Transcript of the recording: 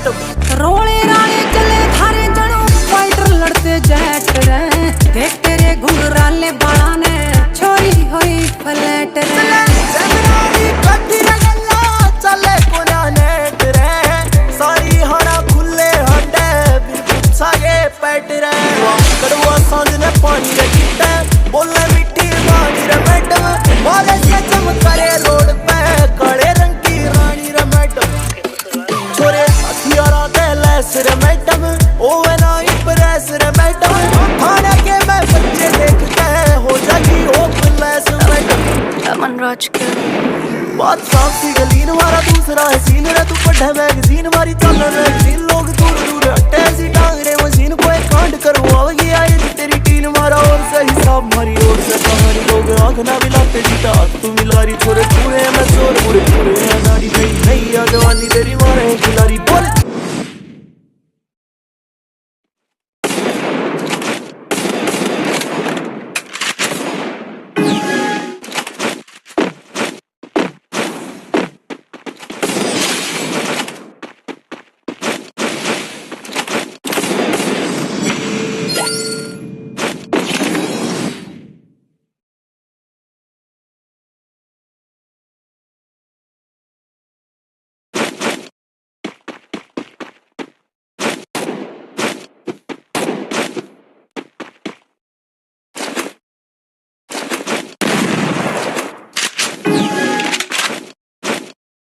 Madam. रोले राले चले थारे जनो फाइटर लड़ते जेट रे, देख तेरे घुंघराले बाला ने छोरी हुई फ्लैट रे। जमनानी कटी रगला चले कोना नेट रे, सारी हरा खुले हटे बिल्कुल सागे पैट रे। कड़वा सांझ ने पानी रे कीता बोले मिट्टी बानी रे मैडम, बोले से चमकारे रोड पे काले रंग की रानी रे मैडम। छोरे हथियारा दे लैस रे मैडम, ओवे ना इम्प्रेस रे मैडम। थाने के मैं बच्चे देख के हो जाएगी होपलेस मैडम। अमन राज के बात साफ सी गलीन मारा दूसरा है सीन रे, तू पढ़े मैगजीन मारी चल मैगजीन। लोग दूर दूर हटे सी टांग रे मशीन, कोई कांड करवाओगी आई तेरी टीन मारा और से हिसाब मारी और से कहानी लोग आंख ना भी